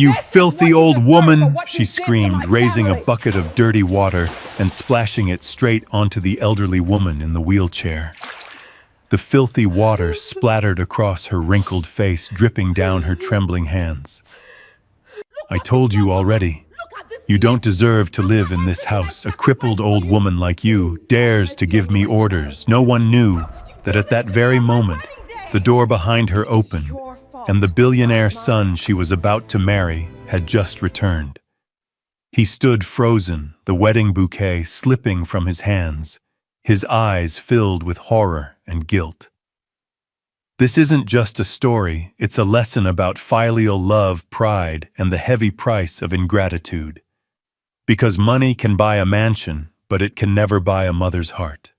"You filthy old woman!" she screamed, raising a bucket of dirty water and splashing it straight onto the elderly woman in the wheelchair. The filthy water splattered across her wrinkled face, dripping down her trembling hands. "I told you already. You don't deserve to live in this house. A crippled old woman like you dares to give me orders." No one knew that at that very moment, the door behind her opened, and the billionaire son she was about to marry had just returned. He stood frozen, the wedding bouquet slipping from his hands, his eyes filled with horror and guilt. This isn't just a story, it's a lesson about filial love, pride, and the heavy price of ingratitude. Because money can buy a mansion, but it can never buy a mother's heart.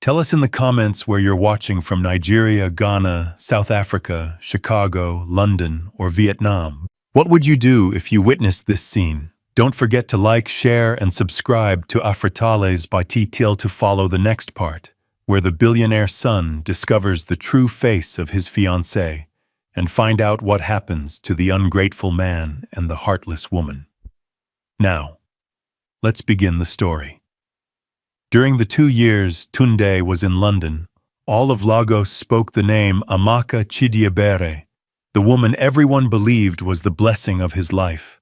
Tell us in the comments where you're watching from: Nigeria, Ghana, South Africa, Chicago, London, or Vietnam. What would you do if you witnessed this scene? Don't forget to like, share, and subscribe to Afritales by T-Til to follow the next part, where the billionaire son discovers the true face of his fiancée and find out what happens to the ungrateful man and the heartless woman. Now, let's begin the story. During the 2 years Tunde was in London, all of Lagos spoke the name Amaka Chidiebere, the woman everyone believed was the blessing of his life.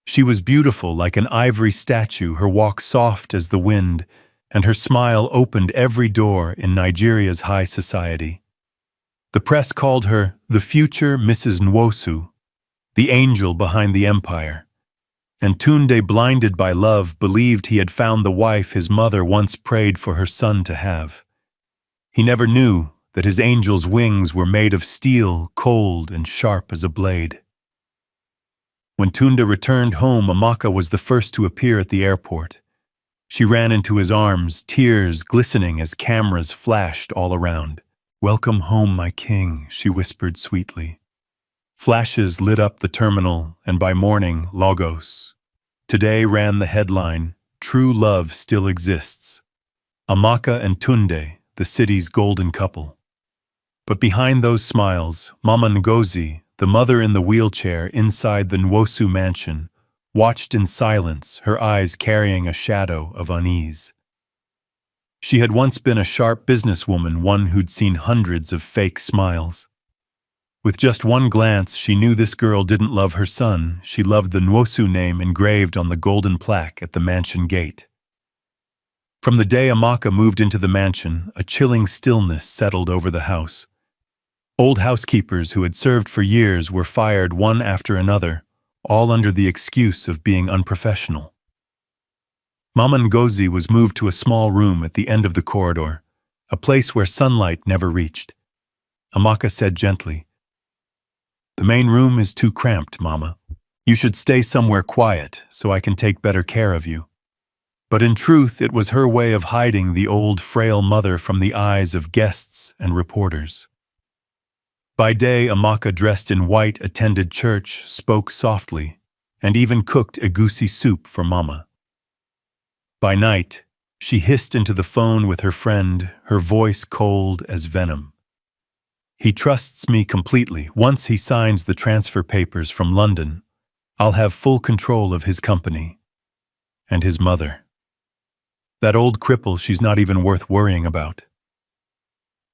She was beautiful like an ivory statue, her walk soft as the wind, and her smile opened every door in Nigeria's high society. The press called her the future Mrs. Nwosu, the angel behind the empire. And Tunde, blinded by love, believed he had found the wife his mother once prayed for her son to have. He never knew that his angel's wings were made of steel, cold and sharp as a blade. When Tunde returned home, Amaka was the first to appear at the airport. She ran into his arms, tears glistening as cameras flashed all around. "Welcome home, my king," she whispered sweetly. Flashes lit up the terminal, and by morning, Lagos. Today ran the headline, "True love still exists. Amaka and Tunde, the city's golden couple." But behind those smiles, Mama Ngozi, the mother in the wheelchair inside the Nwosu mansion, watched in silence, her eyes carrying a shadow of unease. She had once been a sharp businesswoman, one who'd seen hundreds of fake smiles. With just one glance, she knew this girl didn't love her son. She loved the Nwosu name engraved on the golden plaque at the mansion gate. From the day Amaka moved into the mansion, a chilling stillness settled over the house. Old housekeepers who had served for years were fired one after another, all under the excuse of being unprofessional. Mama Ngozi was moved to a small room at the end of the corridor, a place where sunlight never reached. Amaka said gently, "The main room is too cramped, Mama. You should stay somewhere quiet so I can take better care of you." But in truth, it was her way of hiding the old, frail mother from the eyes of guests and reporters. By day, Amaka, dressed in white, attended church, spoke softly, and even cooked egusi soup for Mama. By night, she hissed into the phone with her friend, her voice cold as venom. "He trusts me completely. Once he signs the transfer papers from London, I'll have full control of his company." And his mother. That old cripple she's not even worth worrying about.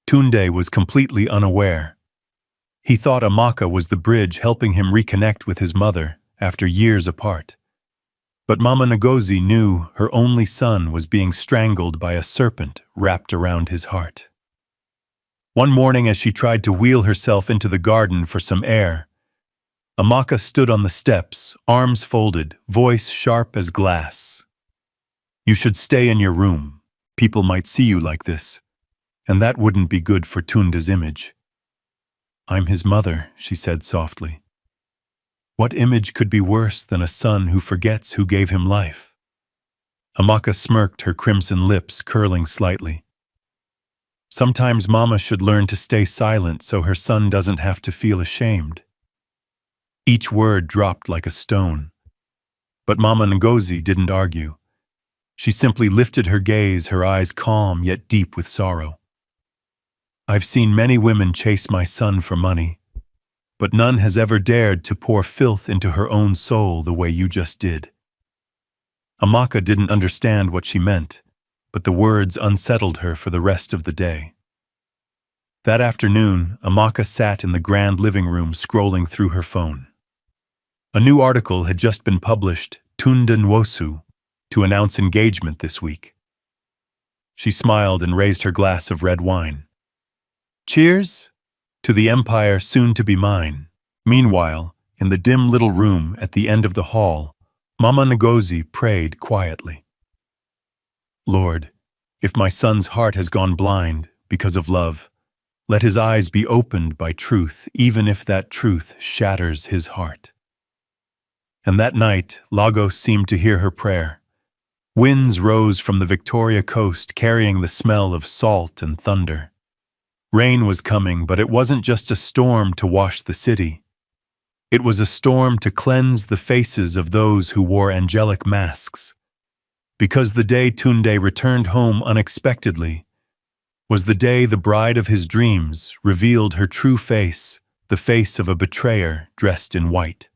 Tunde was completely unaware. He thought Amaka was the bridge helping him reconnect with his mother after years apart. But Mama Ngozi knew her only son was being strangled by a serpent wrapped around his heart. One morning, as she tried to wheel herself into the garden for some air, Amaka stood on the steps, arms folded, voice sharp as glass. "You should stay in your room. People might see you like this, and that wouldn't be good for Tunde's image." "I'm his mother," she said softly. "What image could be worse than a son who forgets who gave him life?" Amaka smirked, her crimson lips curling slightly. Sometimes Mama should learn to stay silent so her son doesn't have to feel ashamed. Each word dropped like a stone. But Mama Ngozi didn't argue. She simply lifted her gaze, her eyes calm yet deep with sorrow. "I've seen many women chase my son for money. but none has ever dared to pour filth into her own soul the way you just did." Amaka didn't understand what she meant, but the words unsettled her for the rest of the day. That afternoon, Amaka sat in the grand living room scrolling through her phone. A new article had just been published, Tunda Nwosu, to announce engagement this week. She smiled and raised her glass of red wine. "Cheers to the empire soon to be mine." Meanwhile, in the dim little room at the end of the hall, Mama Ngozi prayed quietly. "Lord, if my son's heart has gone blind because of love, let his eyes be opened by truth, even if that truth shatters his heart." And that night, Lagos seemed to hear her prayer. Winds rose from the Victoria coast, carrying the smell of salt and thunder. Rain was coming, but it wasn't just a storm to wash the city. It was a storm to cleanse the faces of those who wore angelic masks. Because the day Tunde returned home unexpectedly was the day the bride of his dreams revealed her true face, the face of a betrayer dressed in white.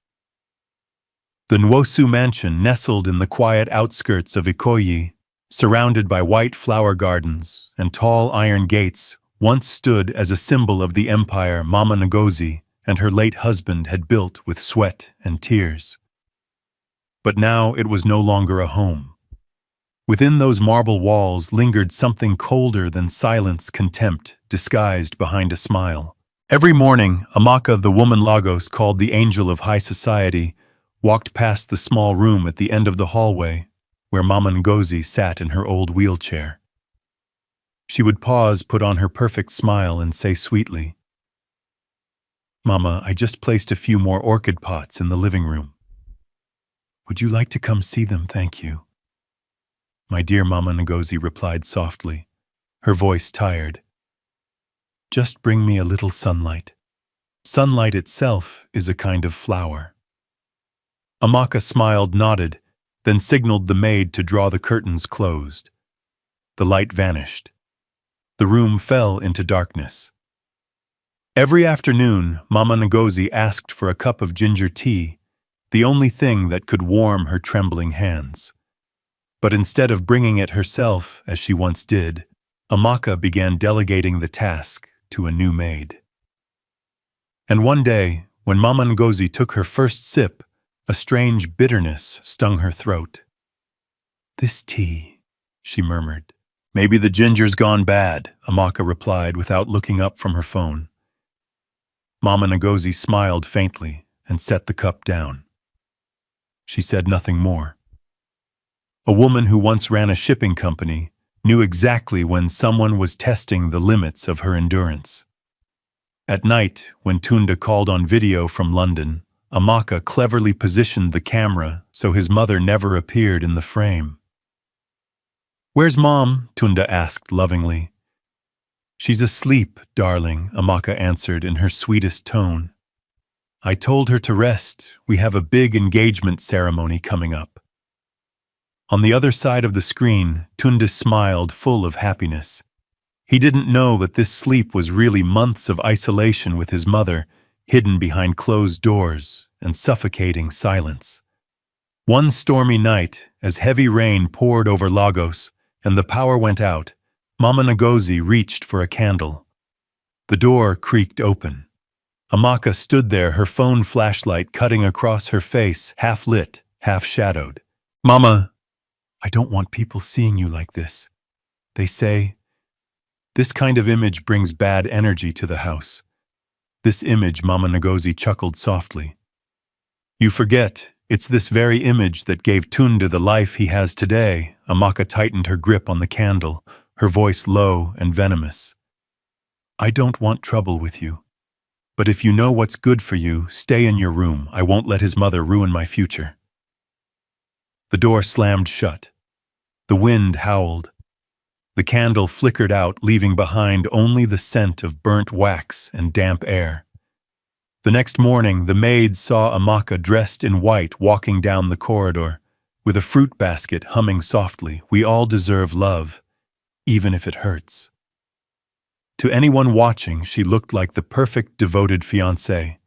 The Nwosu mansion, nestled in the quiet outskirts of Ikoyi, surrounded by white flower gardens and tall iron gates, once stood as a symbol of the empire Mama Ngozi and her late husband had built with sweat and tears. But now it was no longer a home. Within those marble walls lingered something colder than silence, contempt, disguised behind a smile. Every morning, Amaka, the woman Lagos called the angel of high society, walked past the small room at the end of the hallway, where Mama Ngozi sat in her old wheelchair. She would pause, put on her perfect smile, and say sweetly, "Mama, I just placed a few more orchid pots in the living room. Would you like to come see them, thank you?" "My dear Mama," Ngozi replied softly, her voice tired. "Just bring me a little sunlight. Sunlight itself is a kind of flower." Amaka smiled, nodded, then signaled the maid to draw the curtains closed. The light vanished. The room fell into darkness. Every afternoon, Mama Ngozi asked for a cup of ginger tea, the only thing that could warm her trembling hands. But instead of bringing it herself, as she once did, Amaka began delegating the task to a new maid. And one day, when Mama Ngozi took her first sip, a strange bitterness stung her throat. "This tea," she murmured. "Maybe the ginger's gone bad," Amaka replied without looking up from her phone. Mama Ngozi smiled faintly and set the cup down. She said nothing more. A woman who once ran a shipping company knew exactly when someone was testing the limits of her endurance. At night, when Tunda called on video from London, Amaka cleverly positioned the camera so his mother never appeared in the frame. "Where's Mom?" Tunda asked lovingly. "She's asleep, darling," Amaka answered in her sweetest tone. "I told her to rest. We have a big engagement ceremony coming up." On the other side of the screen, Tunda smiled, full of happiness. He didn't know that this sleep was really months of isolation with his mother, hidden behind closed doors and suffocating silence. One stormy night, as heavy rain poured over Lagos and the power went out, Mama Ngozi reached for a candle. The door creaked open. Amaka stood there, her phone flashlight cutting across her face, half lit, half shadowed. "Mama, I don't want people seeing you like this. They say, this kind of image brings bad energy to the house." "This image," Mama Ngozi chuckled softly. "You forget, it's this very image that gave Tunda the life he has today." Amaka tightened her grip on the candle, her voice low and venomous. "I don't want trouble with you. But if you know what's good for you, stay in your room. I won't let his mother ruin my future." The door slammed shut. The wind howled. The candle flickered out, leaving behind only the scent of burnt wax and damp air. The next morning, the maids saw Amaka dressed in white walking down the corridor, with a fruit basket humming softly, "We all deserve love, even if it hurts." To anyone watching, she looked like the perfect devoted fiancée.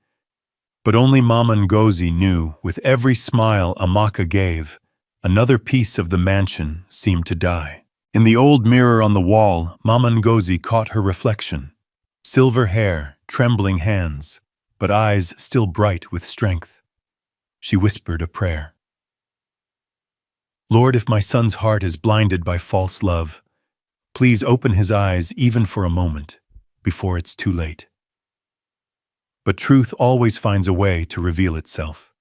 But only Mama Ngozi knew, with every smile Amaka gave, another piece of the mansion seemed to die. In the old mirror on the wall, Mama Ngozi caught her reflection. Silver hair, trembling hands, but eyes still bright with strength. She whispered a prayer. Lord, if my son's heart is blinded by false love, please open his eyes even for a moment, before it's too late. But truth always finds a way to reveal itself.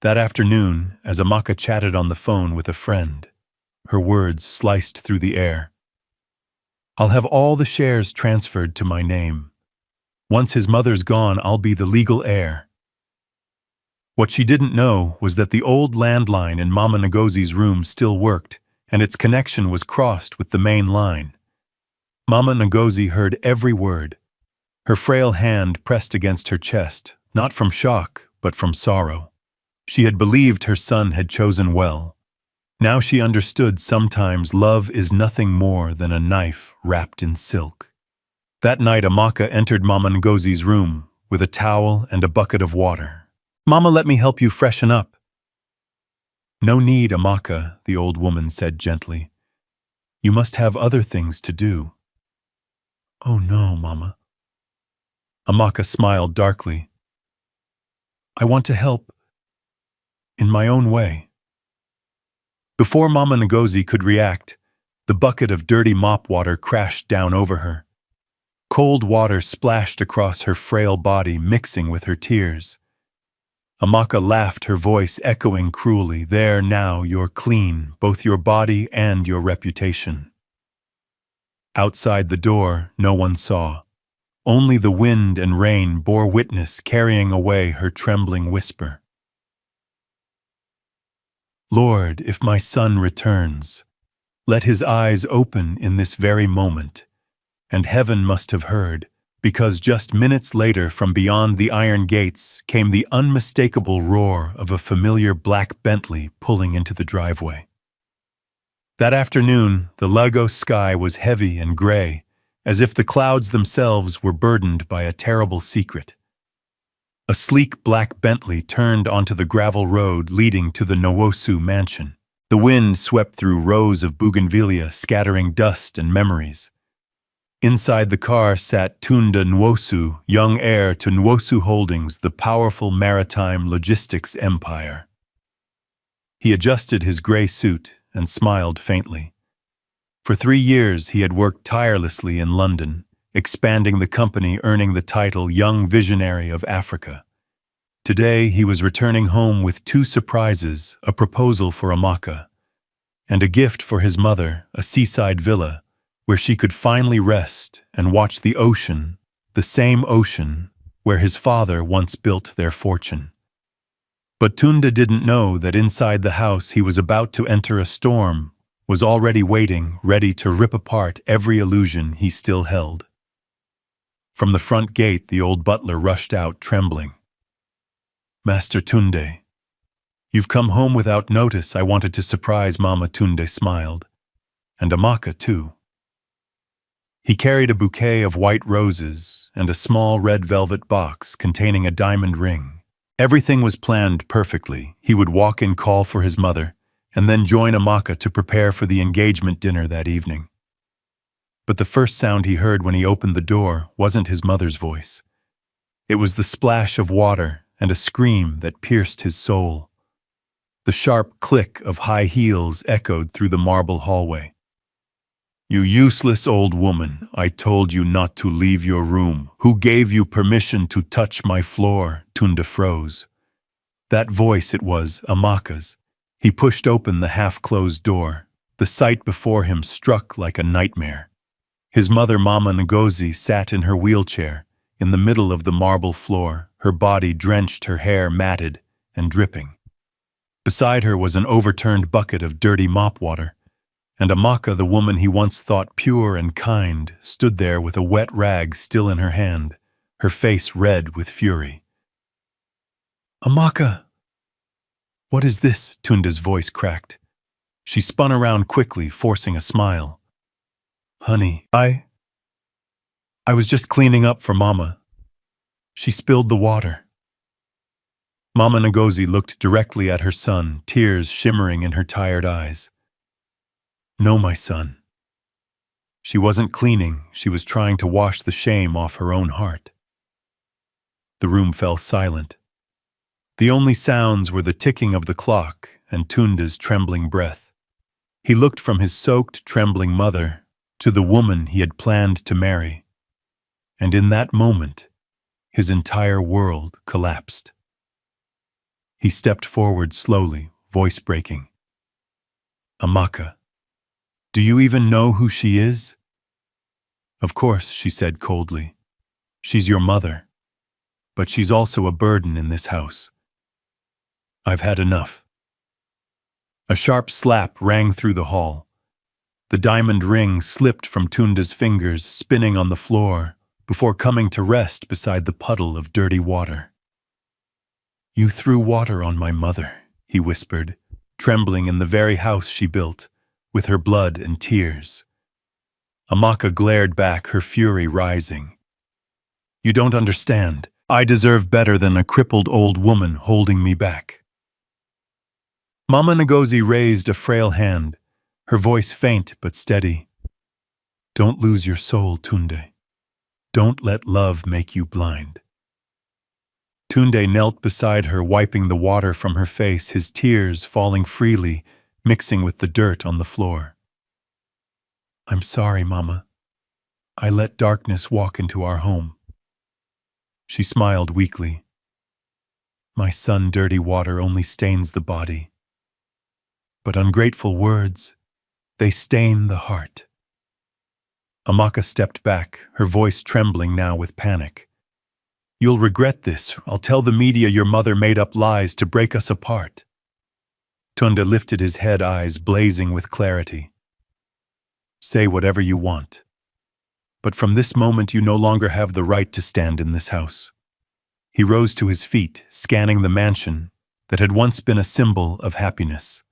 That afternoon, as Amaka chatted on the phone with a friend, her words sliced through the air. I'll have all the shares transferred to my name. Once his mother's gone, I'll be the legal heir. What she didn't know was that the old landline in Mama Ngozi's room still worked, and its connection was crossed with the main line. Mama Ngozi heard every word. Her frail hand pressed against her chest, not from shock, but from sorrow. She had believed her son had chosen well. Now she understood sometimes love is nothing more than a knife wrapped in silk. That night Amaka entered Mama Ngozi's room with a towel and a bucket of water. Mama, let me help you freshen up. No need, Amaka, the old woman said gently. You must have other things to do. Oh no, Mama. Amaka smiled darkly. I want to help in my own way. Before Mama Ngozi could react, the bucket of dirty mop water crashed down over her. Cold water splashed across her frail body, mixing with her tears. Amaka laughed, her voice echoing cruelly, There now, you're clean, both your body and your reputation. Outside the door, no one saw. Only the wind and rain bore witness, carrying away her trembling whisper. Lord, if my son returns, let his eyes open in this very moment. And heaven must have heard, because just minutes later from beyond the iron gates came the unmistakable roar of a familiar black Bentley pulling into the driveway. That afternoon, the Lagos sky was heavy and gray, as if the clouds themselves were burdened by a terrible secret. A sleek black Bentley turned onto the gravel road leading to the Nwosu mansion. The wind swept through rows of bougainvillea, scattering dust and memories. Inside the car sat Tunda Nwosu, young heir to Nwosu Holdings, the powerful maritime logistics empire. He adjusted his gray suit and smiled faintly. For 3 years he had worked tirelessly in London, expanding the company, earning the title Young Visionary of Africa. Today he was returning home with 2 surprises, a proposal for Amaka, and a gift for his mother, a seaside villa, where she could finally rest and watch the ocean, the same ocean where his father once built their fortune. But Tunda didn't know that inside the house he was about to enter a storm was already waiting, ready to rip apart every illusion he still held. From the front gate, the old butler rushed out, trembling. Master Tunde, you've come home without notice. I wanted to surprise Mama. Tunde smiled. And Amaka, too. He carried a bouquet of white roses and a small red velvet box containing a diamond ring. Everything was planned perfectly. He would walk in, call for his mother, and then join Amaka to prepare for the engagement dinner that evening. But the first sound he heard when he opened the door wasn't his mother's voice. It was the splash of water and a scream that pierced his soul. The sharp click of high heels echoed through the marble hallway. You useless old woman, I told you not to leave your room. Who gave you permission to touch my floor? Tunda froze. That voice, it was Amaka's. He pushed open the half-closed door. The sight before him struck like a nightmare. His mother, Mama Ngozi, sat in her wheelchair, in the middle of the marble floor, her body drenched, her hair matted and dripping. Beside her was an overturned bucket of dirty mop water, and Amaka, the woman he once thought pure and kind, stood there with a wet rag still in her hand, her face red with fury. Amaka! What is this? Tunda's voice cracked. She spun around quickly, forcing a smile. Honey, I was just cleaning up for Mama. She spilled the water. Mama Ngozi looked directly at her son, tears shimmering in her tired eyes. No, my son. She wasn't cleaning, she was trying to wash the shame off her own heart. The room fell silent. The only sounds were the ticking of the clock and Tunda's trembling breath. He looked from his soaked, trembling mother to the woman he had planned to marry. And in that moment, his entire world collapsed. He stepped forward slowly, voice breaking. Amaka, do you even know who she is? Of course, she said coldly. She's your mother. But she's also a burden in this house. I've had enough. A sharp slap rang through the hall. The diamond ring slipped from Tunda's fingers, spinning on the floor, before coming to rest beside the puddle of dirty water. You threw water on my mother, he whispered, trembling in the very house she built, with her blood and tears. Amaka glared back, her fury rising. You don't understand. I deserve better than a crippled old woman holding me back. Mama Ngozi raised a frail hand, her voice faint but steady. Don't lose your soul, Tunde. Don't let love make you blind. Tunde knelt beside her, wiping the water from her face, his tears falling freely, mixing with the dirt on the floor. I'm sorry, Mama. I let darkness walk into our home. She smiled weakly. My son, dirty water only stains the body. But ungrateful words, they stain the heart. Amaka stepped back, her voice trembling now with panic. You'll regret this. I'll tell the media your mother made up lies to break us apart. Tunda lifted his head, eyes blazing with clarity. Say whatever you want. But from this moment you no longer have the right to stand in this house. He rose to his feet, scanning the mansion that had once been a symbol of happiness.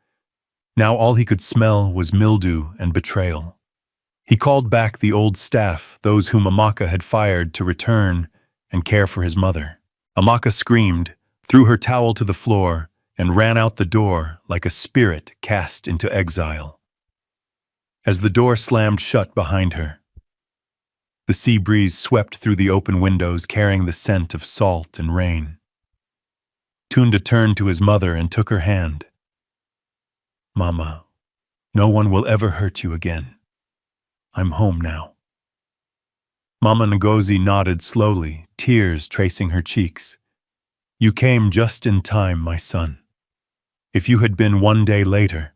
Now all he could smell was mildew and betrayal. He called back the old staff, those whom Amaka had fired, to return and care for his mother. Amaka screamed, threw her towel to the floor, and ran out the door like a spirit cast into exile. As the door slammed shut behind her, the sea breeze swept through the open windows, carrying the scent of salt and rain. Tunda turned to his mother and took her hand. Mama, no one will ever hurt you again. I'm home now. Mama Ngozi nodded slowly, tears tracing her cheeks. You came just in time, my son. If you had been one day later,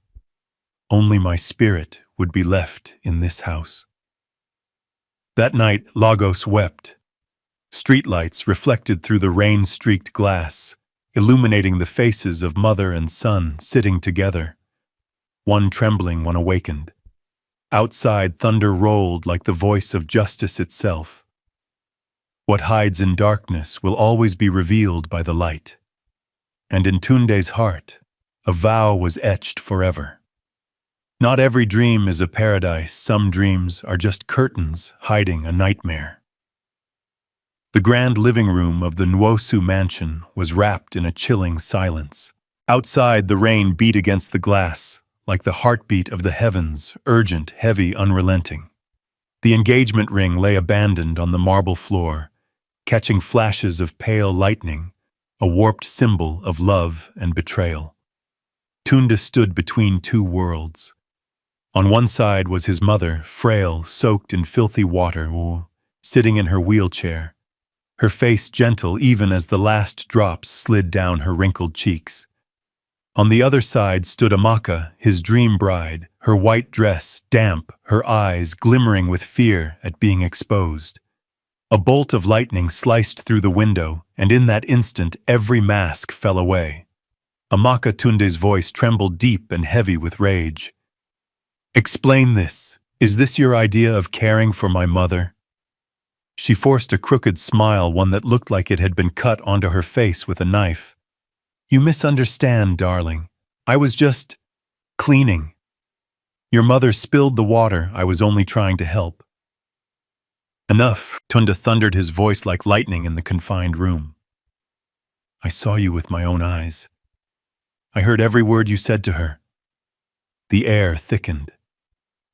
only my spirit would be left in this house. That night, Lagos wept. Streetlights reflected through the rain-streaked glass, illuminating the faces of mother and son sitting together, one trembling when awakened. Outside, thunder rolled like the voice of justice itself. What hides in darkness will always be revealed by the light. And in Tunde's heart, a vow was etched forever. Not every dream is a paradise. Some dreams are just curtains hiding a nightmare. The grand living room of the Nwosu mansion was wrapped in a chilling silence. Outside, the rain beat against the glass, like the heartbeat of the heavens, urgent, heavy, unrelenting. The engagement ring lay abandoned on the marble floor, catching flashes of pale lightning, a warped symbol of love and betrayal. Tunda stood between two worlds. On one side was his mother, frail, soaked in filthy water, sitting in her wheelchair, her face gentle even as the last drops slid down her wrinkled cheeks. On the other side stood Amaka, his dream bride, her white dress damp, her eyes glimmering with fear at being exposed. A bolt of lightning sliced through the window, and in that instant every mask fell away. Amaka Tunde's voice trembled deep and heavy with rage. Explain this. Is this your idea of caring for my mother? She forced a crooked smile, one that looked like it had been cut onto her face with a knife. You misunderstand, darling. I was just cleaning. Your mother spilled the water. I was only trying to help. Enough, Tunda thundered, his voice like lightning in the confined room. I saw you with my own eyes. I heard every word you said to her. The air thickened.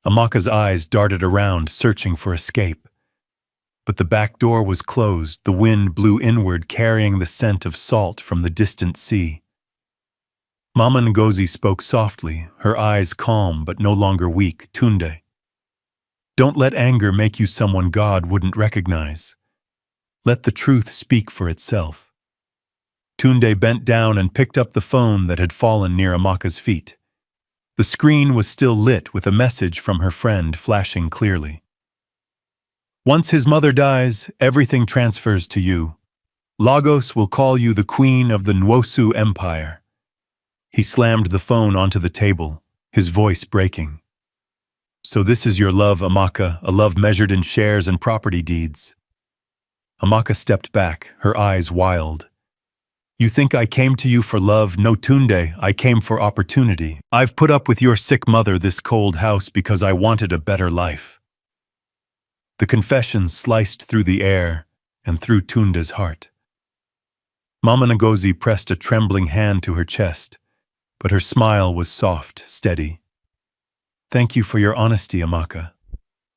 Amaka's eyes darted around, searching for escape. But the back door was closed. The wind blew inward, carrying the scent of salt from the distant sea. Mama Ngozi spoke softly, her eyes calm but no longer weak. Tunde, don't let anger make you someone God wouldn't recognize. Let the truth speak for itself. Tunde bent down and picked up the phone that had fallen near Amaka's feet. The screen was still lit with a message from her friend flashing clearly. Once his mother dies, everything transfers to you. Lagos will call you the queen of the Nwosu Empire. He slammed the phone onto the table, his voice breaking. So this is your love, Amaka, a love measured in shares and property deeds. Amaka stepped back, her eyes wild. You think I came to you for love? No, Tunde, I came for opportunity. I've put up with your sick mother, this cold house, because I wanted a better life. The confession sliced through the air and through Tunde's heart. Mama Ngozi pressed a trembling hand to her chest, but her smile was soft, steady. Thank you for your honesty, Amaka.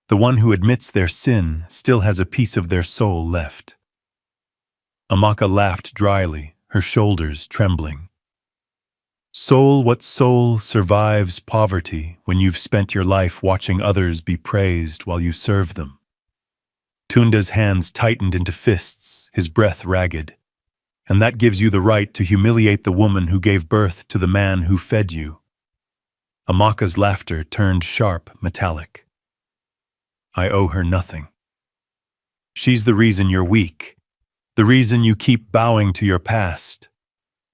The one who admits their sin still has a piece of their soul left. Amaka laughed dryly, her shoulders trembling. Soul, what soul survives poverty when you've spent your life watching others be praised while you serve them? Tunde's hands tightened into fists, his breath ragged. And that gives you the right to humiliate the woman who gave birth to the man who fed you. Amaka's laughter turned sharp, metallic. I owe her nothing. She's the reason you're weak, the reason you keep bowing to your past.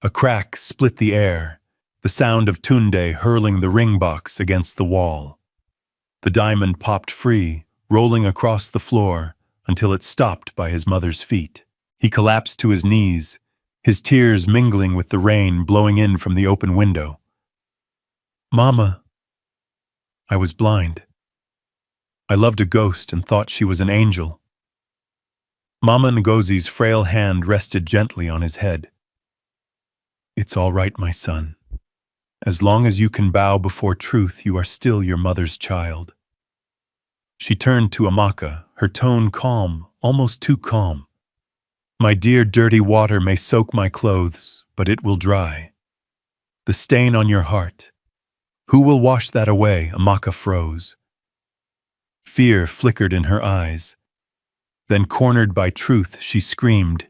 A crack split the air, the sound of Tunde hurling the ring box against the wall. The diamond popped free, rolling across the floor until it stopped by his mother's feet. He collapsed to his knees, his tears mingling with the rain blowing in from the open window. Mama, I was blind. I loved a ghost and thought she was an angel. Mama Ngozi's frail hand rested gently on his head. It's all right, my son. As long as you can bow before truth, you are still your mother's child. She turned to Amaka, her tone calm, almost too calm. My dear, dirty water may soak my clothes, but it will dry. The stain on your heart. Who will wash that away? Amaka froze. Fear flickered in her eyes. Then, cornered by truth, she screamed,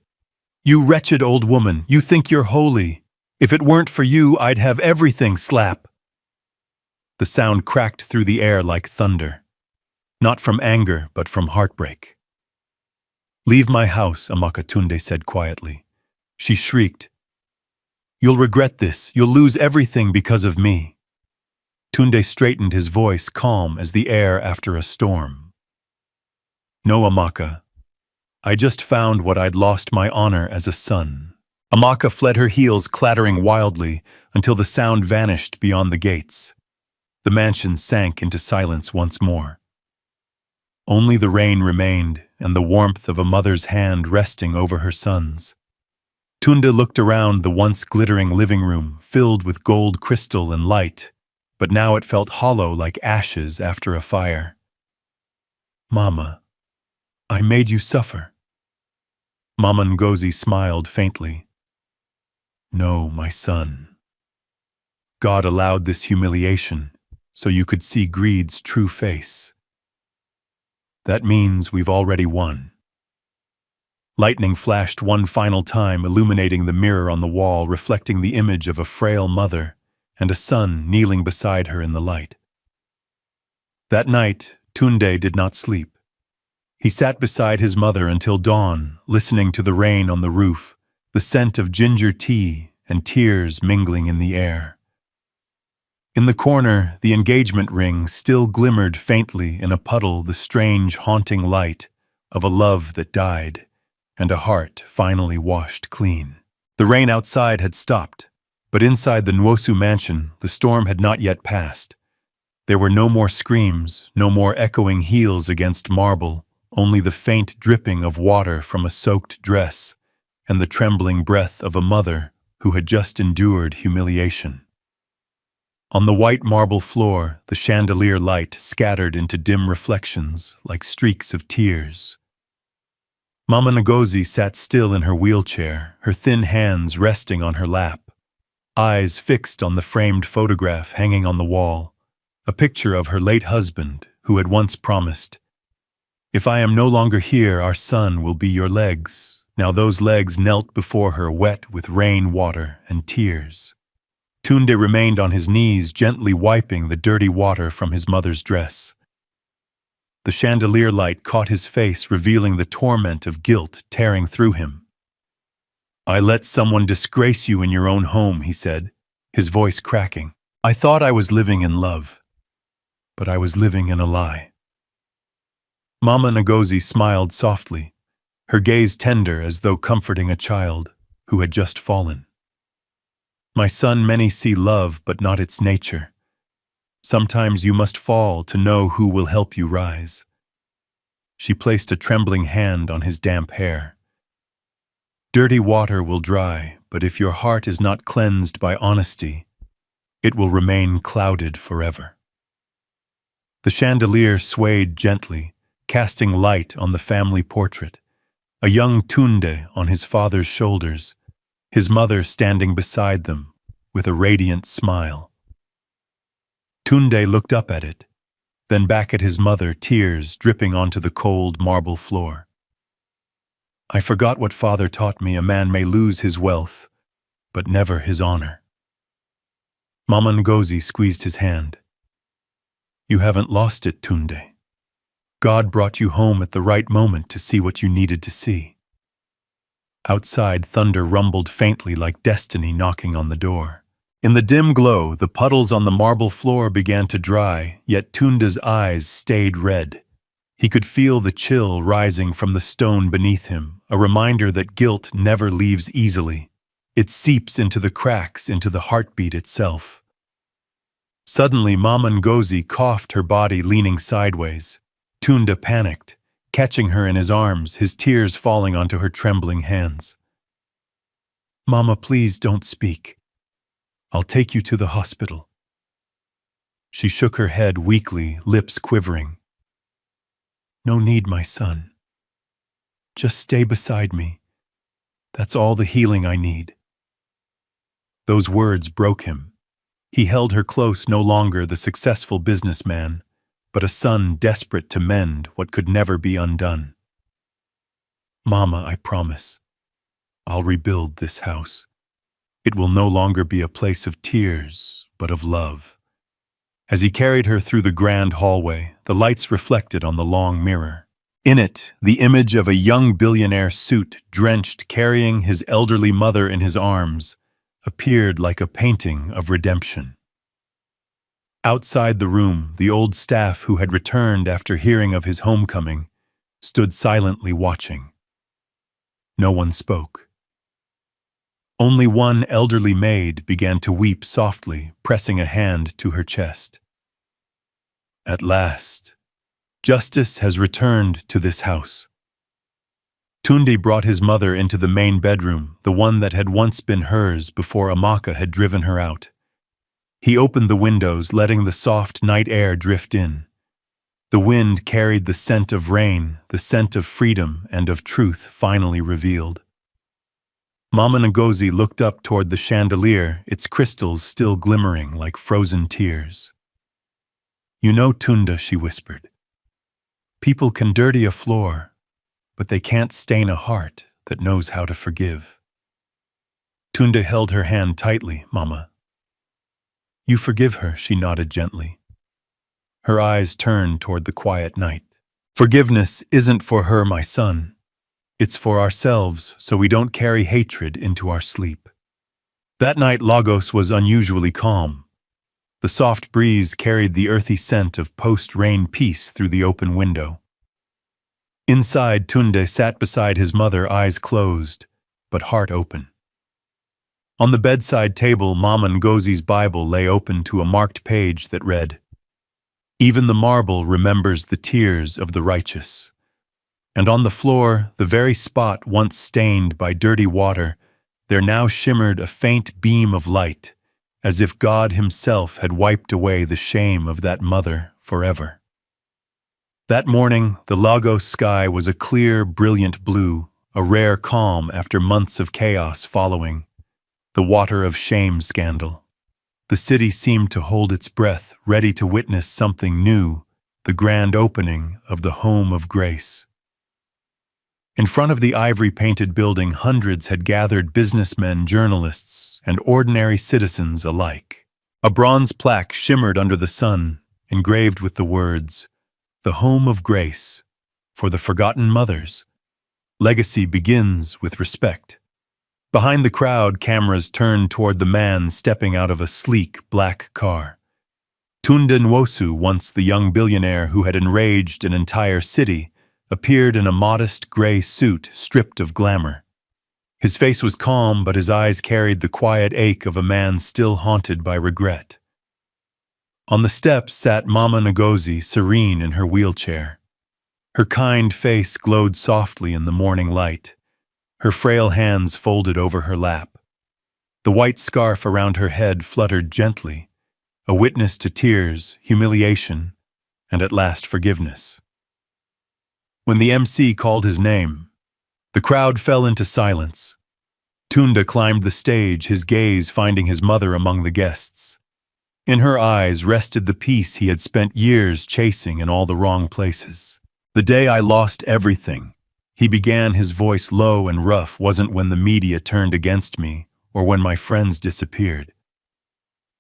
You wretched old woman, you think you're holy. If it weren't for you, I'd have everything. Slap. The sound cracked through the air like thunder. Not from anger, but from heartbreak. Leave my house, Amaka, Tunde said quietly. She shrieked, You'll regret this. You'll lose everything because of me. Tunde straightened, his voice calm as the air after a storm. No, Amaka. I just found what I'd lost, my honor as a son. Amaka fled, her heels clattering wildly until the sound vanished beyond the gates. The mansion sank into silence once more. Only the rain remained and the warmth of a mother's hand resting over her son's. Tunde looked around the once glittering living room, filled with gold crystal and light, but now it felt hollow like ashes after a fire. Mama, I made you suffer. Mama Ngozi smiled faintly. No, my son. God allowed this humiliation so you could see greed's true face. That means we've already won. Lightning flashed one final time, illuminating the mirror on the wall, reflecting the image of a frail mother and a son kneeling beside her in the light. That night, Tunde did not sleep. He sat beside his mother until dawn, listening to the rain on the roof, the scent of ginger tea and tears mingling in the air. In the corner, the engagement ring still glimmered faintly in a puddle, the strange, haunting light of a love that died and a heart finally washed clean. The rain outside had stopped, but inside the Nwosu mansion, the storm had not yet passed. There were no more screams, no more echoing heels against marble, only the faint dripping of water from a soaked dress and the trembling breath of a mother who had just endured humiliation. On the white marble floor, the chandelier light scattered into dim reflections like streaks of tears. Mama Ngozi sat still in her wheelchair, her thin hands resting on her lap, eyes fixed on the framed photograph hanging on the wall, a picture of her late husband who had once promised, "If I am no longer here, our son will be your legs." Now those legs knelt before her, wet with rain water and tears. Tunde remained on his knees, gently wiping the dirty water from his mother's dress. The chandelier light caught his face, revealing the torment of guilt tearing through him. "I let someone disgrace you in your own home," he said, his voice cracking. "I thought I was living in love, but I was living in a lie." Mama Ngozi smiled softly, her gaze tender as though comforting a child who had just fallen. "My son, many see love, but not its nature. Sometimes you must fall to know who will help you rise." She placed a trembling hand on his damp hair. "Dirty water will dry, but if your heart is not cleansed by honesty, it will remain clouded forever." The chandelier swayed gently, casting light on the family portrait, a young Tunde on his father's shoulders, his mother standing beside them with a radiant smile. Tunde looked up at it, then back at his mother, tears dripping onto the cold marble floor. "I forgot what father taught me: a man may lose his wealth, but never his honor." Mama Ngozi squeezed his hand. "You haven't lost it, Tunde. God brought you home at the right moment to see what you needed to see." Outside, thunder rumbled faintly like destiny knocking on the door. In the dim glow, the puddles on the marble floor began to dry, yet Tunde's eyes stayed red. He could feel the chill rising from the stone beneath him, a reminder that guilt never leaves easily. It seeps into the cracks, into the heartbeat itself. Suddenly, Mama Ngozi coughed, her body leaning sideways. Tunde panicked, catching her in his arms, his tears falling onto her trembling hands. "Mama, please don't speak. I'll take you to the hospital." She shook her head weakly, lips quivering. "No need, my son. Just stay beside me. That's all the healing I need." Those words broke him. He held her close, no longer the successful businessman, but a son desperate to mend what could never be undone. "Mama, I promise. I'll rebuild this house. It will no longer be a place of tears, but of love." As he carried her through the grand hallway, the lights reflected on the long mirror. In it, the image of a young billionaire, suit drenched, carrying his elderly mother in his arms, appeared like a painting of redemption. Outside the room, the old staff who had returned after hearing of his homecoming stood silently watching. No one spoke. Only one elderly maid began to weep softly, pressing a hand to her chest. "At last, justice has returned to this house." Tunde brought his mother into the main bedroom, the one that had once been hers before Amaka had driven her out. He opened the windows, letting the soft night air drift in. The wind carried the scent of rain, the scent of freedom and of truth finally revealed. Mama Ngozi looked up toward the chandelier, its crystals still glimmering like frozen tears. "You know, Tunde," she whispered, "people can dirty a floor, but they can't stain a heart that knows how to forgive." Tunde held her hand tightly. "Mama." "You forgive her," she nodded gently. Her eyes turned toward the quiet night. "Forgiveness isn't for her, my son. It's for ourselves, so we don't carry hatred into our sleep." That night, Lagos was unusually calm. The soft breeze carried the earthy scent of post-rain peace through the open window. Inside, Tunde sat beside his mother, eyes closed, but heart open. On the bedside table, Mama Ngozi's Bible lay open to a marked page that read, "Even the marble remembers the tears of the righteous." And on the floor, the very spot once stained by dirty water, there now shimmered a faint beam of light, as if God himself had wiped away the shame of that mother forever. That morning, the Lagos sky was a clear, brilliant blue, a rare calm after months of chaos following the water of shame scandal. The city seemed to hold its breath, ready to witness something new, the grand opening of the Home of Grace. In front of the ivory-painted building, hundreds had gathered, businessmen, journalists, and ordinary citizens alike. A bronze plaque shimmered under the sun, engraved with the words, "The Home of Grace, for the Forgotten Mothers. Legacy begins with respect." Behind the crowd, cameras turned toward the man stepping out of a sleek, black car. Tunde Nwosu, once the young billionaire who had enraged an entire city, appeared in a modest gray suit stripped of glamour. His face was calm, but his eyes carried the quiet ache of a man still haunted by regret. On the steps sat Mama Ngozi, serene in her wheelchair. Her kind face glowed softly in the morning light, her frail hands folded over her lap. The white scarf around her head fluttered gently, a witness to tears, humiliation, and at last forgiveness. When the MC called his name, the crowd fell into silence. Tunde climbed the stage, his gaze finding his mother among the guests. In her eyes rested the peace he had spent years chasing in all the wrong places. "The day I lost everything," he began, his voice low and rough, "wasn't when the media turned against me or when my friends disappeared.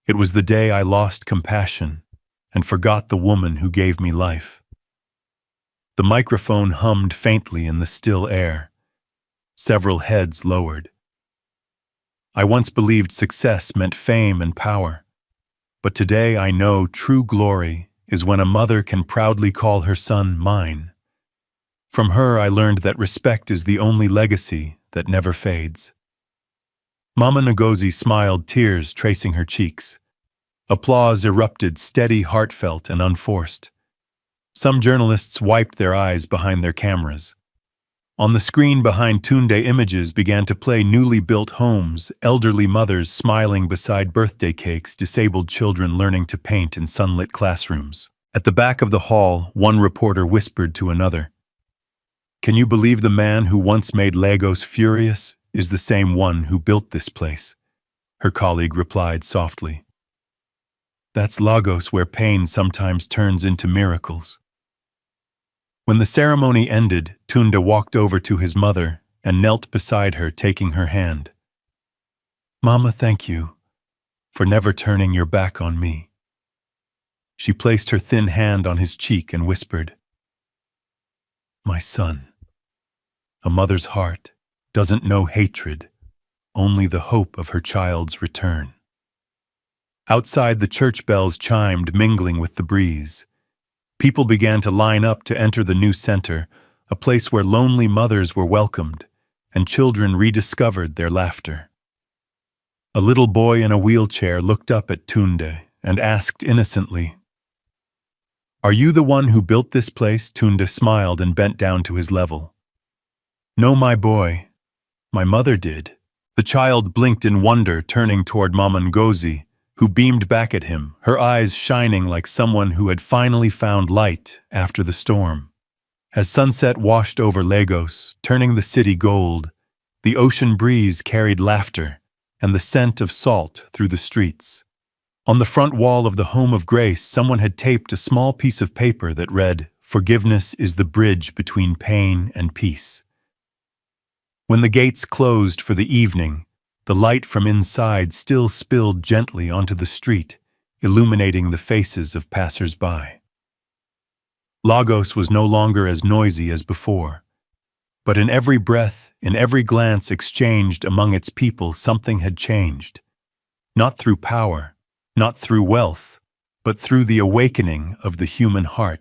It was the day I lost compassion and forgot the woman who gave me life." The microphone hummed faintly in the still air. Several heads lowered. "I once believed success meant fame and power, but today I know true glory is when a mother can proudly call her son mine. From her I learned that respect is the only legacy that never fades." Mama Ngozi smiled, tears tracing her cheeks. Applause erupted, steady, heartfelt, and unforced. Some journalists wiped their eyes behind their cameras. On the screen behind Tunde, images began to play: newly built homes, elderly mothers smiling beside birthday cakes, disabled children learning to paint in sunlit classrooms. At the back of the hall, one reporter whispered to another, "Can you believe the man who once made Lagos furious is the same one who built this place?" Her colleague replied softly, "That's Lagos, where pain sometimes turns into miracles." When the ceremony ended, Tunde walked over to his mother and knelt beside her, taking her hand. "Mama, thank you for never turning your back on me." She placed her thin hand on his cheek and whispered, "My son, a mother's heart doesn't know hatred, only the hope of her child's return." Outside, the church bells chimed, mingling with the breeze. People began to line up to enter the new center, a place where lonely mothers were welcomed and children rediscovered their laughter. A little boy in a wheelchair looked up at Tunde and asked innocently, "Are you the one who built this place?" Tunde smiled and bent down to his level. "No, my boy. My mother did." The child blinked in wonder, turning toward Mama Ngozi, who beamed back at him, her eyes shining like someone who had finally found light after the storm. As sunset washed over Lagos, turning the city gold, the ocean breeze carried laughter and the scent of salt through the streets. On the front wall of the Home of Grace, someone had taped a small piece of paper that read, "Forgiveness is the bridge between pain and peace." When the gates closed for the evening, the light from inside still spilled gently onto the street, illuminating the faces of passers-by. Lagos was no longer as noisy as before, but in every breath, in every glance exchanged among its people, something had changed. Not through power, not through wealth, but through the awakening of the human heart.